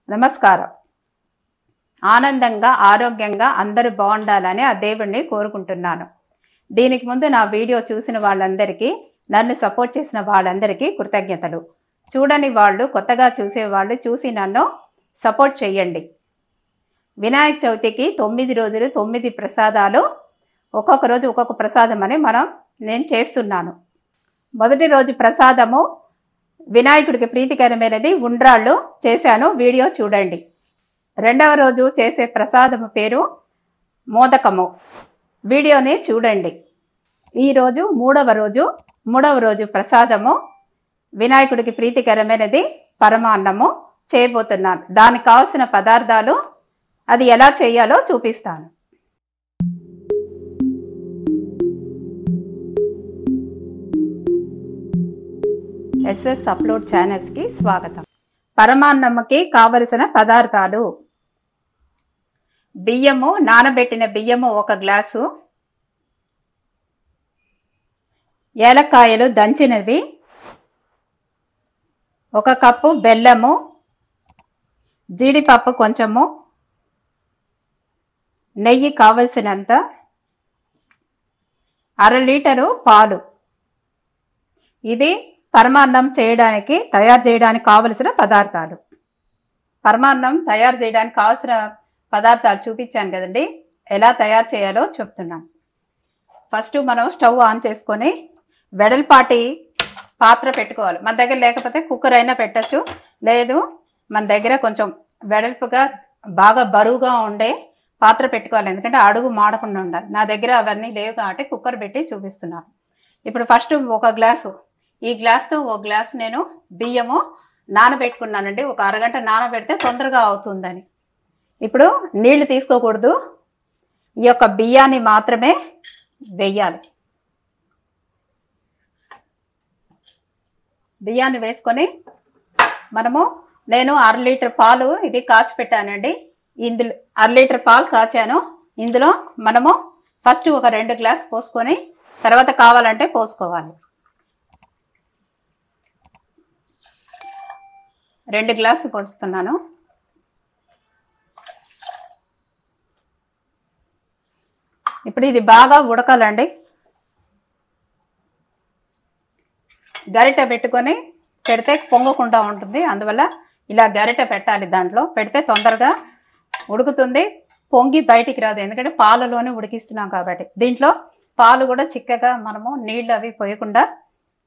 నమస్కారం. ఆనందంగా ఆరోగ్యంగా అందరూ బాగుండాలని ఆ దేవుణ్ణి కోరుకుంటున్నాను. దీనికి ముందు నా వీడియో చూసిన వాళ్ళందరికీ, నన్ను సపోర్ట్ చేసిన వాళ్ళందరికీ కృతజ్ఞతలు. చూడని వాళ్ళు, కొత్తగా చూసేవాళ్ళు చూసి నన్ను సపోర్ట్ చేయండి. వినాయక చవితికి 9 రోజులు 9 ప్రసాదాలు, ఒక్కొక్క రోజు ఒక్కొక్క ప్రసాదం అని నేను చేస్తున్నాను. మొదటి రోజు ప్రసాదము వినాయకుడికి ప్రీతికరమైనది ఉండ్రాళ్ళు చేశాను, వీడియో చూడండి. రెండవ రోజు చేసే ప్రసాదము పేరు మోదకము, వీడియోని చూడండి. ఈరోజు మూడవ రోజు ప్రసాదము వినాయకుడికి ప్రీతికరమైనది పరమాన్నము చేయబోతున్నాను. దానికి కావలసిన పదార్థాలు, అది ఎలా చేయాలో చూపిస్తాను. ఎస్ఎస్ అప్లోడ్ ఛానల్స్కి స్వాగతం. పరమాన్నముకి కావలసిన పదార్థాలు: బియ్యము, నానబెట్టిన బియ్యము 1 గ్లాసు, ఏలక్కాయలు దంచినవి 1 కప్పు, బెల్లము, జీడిపప్పు కొంచెము, నెయ్యి కావలసినంత, 1/2 లీటరు పాలు. ఇది పరమాన్నం తయారు చేయడానికి కావలసిన పదార్థాలు. పరమాన్నం తయారు చేయడానికి కావలసిన పదార్థాలు చూపించాను కదండి, ఎలా తయారు చేయాలో చెప్తున్నాను. ఫస్ట్ మనం స్టవ్ ఆన్ చేసుకొని వెడల్పాటి పాత్ర పెట్టుకోవాలి. మన దగ్గర లేకపోతే కుక్కర్ అయినా పెట్టచ్చు, లేదు మన దగ్గర కొంచెం వెడల్పుగా బాగా బరువుగా ఉండే పాత్ర పెట్టుకోవాలి, ఎందుకంటే అడుగు మాడకుండా ఉండాలి. నా దగ్గర అవన్నీ లేవు కాబట్టి కుక్కర్ పెట్టి చూపిస్తున్నాను. ఇప్పుడు ఫస్ట్ 1 గ్లాసు, ఈ గ్లాస్తో 1 గ్లాసు నేను బియ్యము నానబెట్టుకున్నానండి. 1 అరగంట నానబెడితే తొందరగా అవుతుందని. ఇప్పుడు నీళ్లు తీసుకోకూడదు, ఈ యొక్క బియ్యాన్ని మాత్రమే వేయాలి. బియ్యాన్ని వేసుకొని నేను 1/2 లీటర్ పాలు ఇది కాచి పెట్టానండి. ఇందులో 1/2 లీటర్ పాలు కాచాను. ఇందులో ఫస్ట్ ఒక 2 గ్లాసు పోసుకొని తర్వాత కావాలంటే పోసుకోవాలి. 2 గ్లాసు పోస్తున్నాను. ఇప్పుడు ఇది బాగా ఉడకాలండి. గరిటె పెట్టుకొని పెడితే పొంగకుండా ఉంటుంది, అందువల్ల ఇలా గరిటె పెట్టాలి. దాంట్లో పెడితే తొందరగా ఉడుకుతుంది, పొంగి బయటికి రాదు, ఎందుకంటే పాలలోనే ఉడికిస్తున్నాం కాబట్టి. దీంట్లో పాలు కూడా చిక్కగా నీళ్ళు అవి పోయకుండా,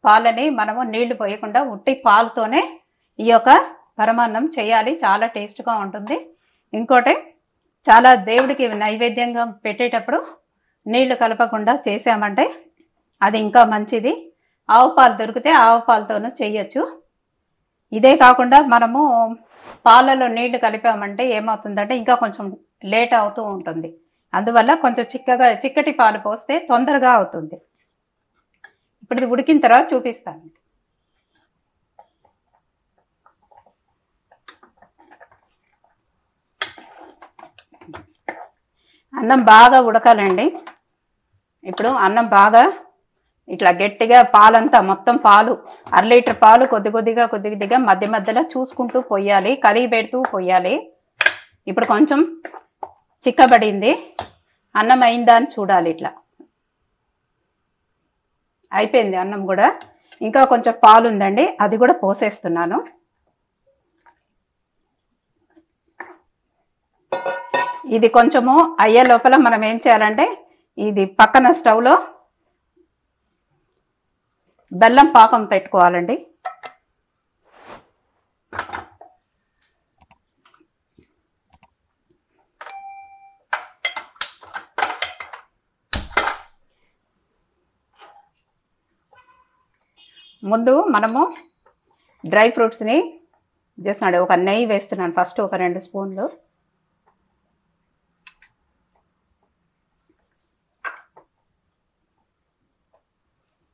పాలని నీళ్లు పోయకుండా ఉట్టి పాలతోనే ఈ యొక్క పరమాన్నం చేయాలి. చాలా టేస్ట్గా ఉంటుంది. ఇంకోటి, చాలా దేవుడికి నైవేద్యంగా పెట్టేటప్పుడు నీళ్లు కలపకుండా చేసామంటే అది ఇంకా మంచిది. ఆవు పాలు దొరికితే ఆవు పాలతోనూ చేయొచ్చు. ఇదే కాకుండా పాలలో నీళ్లు కలిపామంటే ఏమవుతుందంటే ఇంకా కొంచెం లేట్ అవుతూ ఉంటుంది. అందువల్ల కొంచెం చిక్కటి పాలు పోస్తే తొందరగా అవుతుంది. ఇప్పుడు ఇది ఉడికిన తర్వాత చూపిస్తాను. అన్నం బాగా ఉడకాలండి. ఇప్పుడు అన్నం బాగా ఇట్లా గట్టిగా పాలంతా మొత్తం పాలు 1/2 లీటర్ పాలు కొద్ది కొద్దిగా మధ్య మధ్యలో చూసుకుంటూ పోయాలి, కలిగి పెడుతూ పోయాలి. ఇప్పుడు కొంచెం చిక్కబడింది, అన్నం అయిందా అని చూడాలి. ఇట్లా అయిపోయింది అన్నం కూడా. ఇంకా కొంచెం పాలు ఉందండి, అది కూడా పోసేస్తున్నాను. ఇది కొంచెము అయ్యే లోపల మనం ఏం చేయాలంటే, ఇది పక్కన స్టవ్లో బెల్లం పాకం పెట్టుకోవాలండి. ముందు డ్రై ఫ్రూట్స్ని చేస్తున్నాడు. ఒక నెయ్యి వేస్తున్నాను ఫస్ట్, ఒక 2 స్పూన్లు.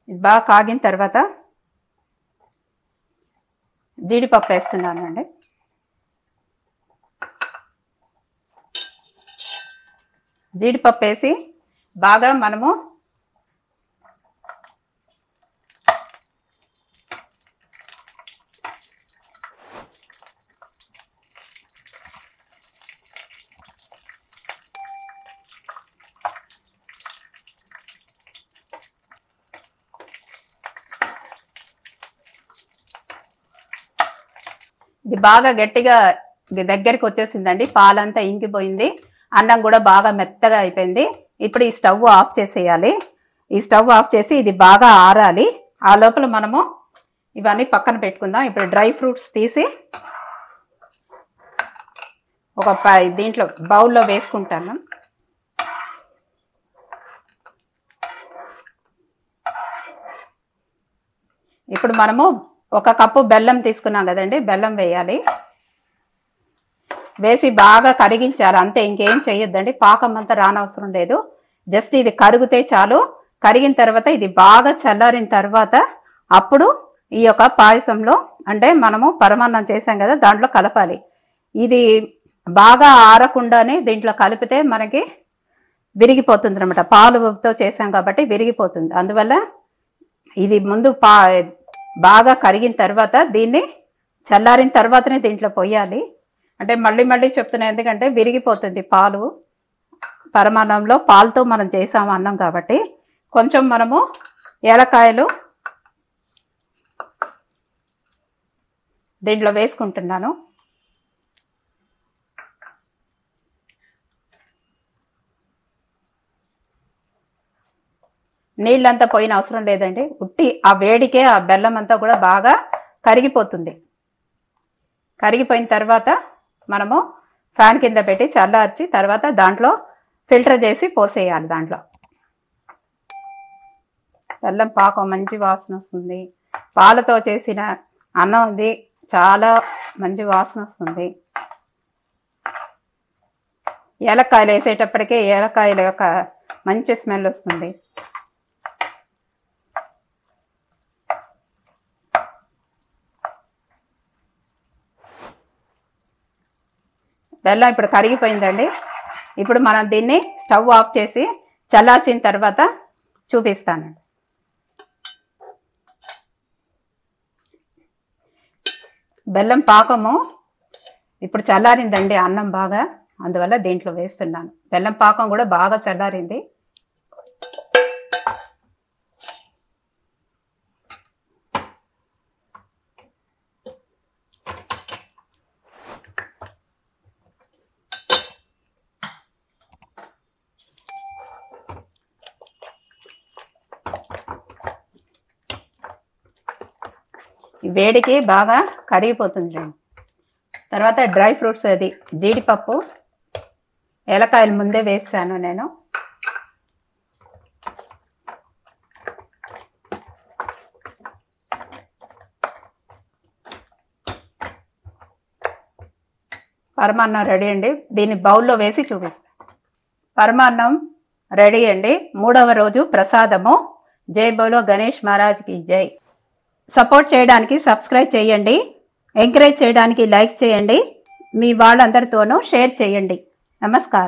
ఇది బాగా కాగిన తర్వాత జీడిపప్పు వేస్తున్నానండి. జీడిపప్పు వేసి బాగా ఇది బాగా గట్టిగా దగ్గరికి వచ్చేసిందండి. పాలంతా ఇంకిపోయింది, అన్నం కూడా బాగా మెత్తగా అయిపోయింది. ఇప్పుడు ఈ స్టవ్ ఆఫ్ చేసేయాలి. ఈ స్టవ్ ఆఫ్ చేసి ఇది బాగా ఆరాలి. ఆ లోపల మనము ఇవన్నీ పక్కన పెట్టుకుందాం. ఇప్పుడు డ్రై ఫ్రూట్స్ తీసి ఒక దీంట్లో బౌల్లో వేసుకుంటాను. ఇప్పుడు మనము 1 కప్పు బెల్లం తీసుకున్నాం కదండి, బెల్లం వేయాలి. వేసి బాగా కరిగించాలి అంతే, ఇంకేం చేయొద్దండి. పాకం అంతా రానవసరం లేదు, జస్ట్ ఇది కరిగితే చాలు. కరిగిన తర్వాత ఇది బాగా చల్లారిన తర్వాత అప్పుడు ఈ యొక్క పాయసంలో, అంటే మనము పరమాన్నం చేసాం కదా దాంట్లో కలపాలి. ఇది బాగా ఆరకుండానే దీంట్లో కలిపితే మనకి విరిగిపోతుంది అనమాట. పాలుతో చేసాం కాబట్టి విరిగిపోతుంది. అందువల్ల ఇది ముందు బాగా కరిగిన తర్వాత దీన్ని చల్లారిన తర్వాతనే దీంట్లో పోయాలి. అంటే మళ్ళీ మళ్ళీ చెప్తున్నా, ఎందుకంటే విరిగిపోతుంది పాలు. పరమాన్నంలో పాలతో మనం చేసాము అన్నం కాబట్టి. కొంచెం మనము ఏలకాయలు దీంట్లో వేసుకుంటున్నాను. నీళ్ళంతా పోయిన అవసరం లేదండి, ఉట్టి ఆ వేడికే ఆ బెల్లం అంతా కూడా బాగా కరిగిపోతుంది. కరిగిపోయిన తర్వాత మనము ఫ్యాన్ కింద పెట్టి చల్లార్చి తర్వాత దాంట్లో ఫిల్టర్ చేసి పోసేయాలి. దాంట్లో బెల్లం పాకం మంచి వాసన వస్తుంది. పాలతో చేసిన అన్నం ఇది చాలా మంచి వాసన వస్తుంది. ఏలక్కాయలు వేసేటప్పటికే ఏలక్కాయల యొక్క మంచి స్మెల్ వస్తుంది. బెల్లం ఇప్పుడు కరిగిపోయిందండి. ఇప్పుడు మనం దీన్ని స్టవ్ ఆఫ్ చేసి చల్లార్చిన తర్వాత చూపిస్తానండి. బెల్లం పాకము ఇప్పుడు చల్లారిందండి అన్నం బాగా, అందువల్ల దీంట్లో వేస్తున్నాను. బెల్లం పాకం కూడా బాగా చల్లారింది. వేడికి బాగా కరిగిపోతుంది. తర్వాత డ్రై ఫ్రూట్స్, అది జీడిపప్పు, ఏలకాయలు ముందే వేసాను నేను. పరమాన్నం రెడీ అండి. దీన్ని బౌల్లో వేసి చూపిస్తాను. పరమాన్నం రెడీ అండి. 3వ రోజు ప్రసాదము. జై బోలో గణేష్ మహారాజ్కి జై. సపోర్ట్ చేయడానికి సబ్స్క్రైబ్ చేయండి, ఎంకరేజ్ చేయడానికి లైక్ చేయండి, మీ వాళ్ళందరితోనూ షేర్ చేయండి. నమస్కారం.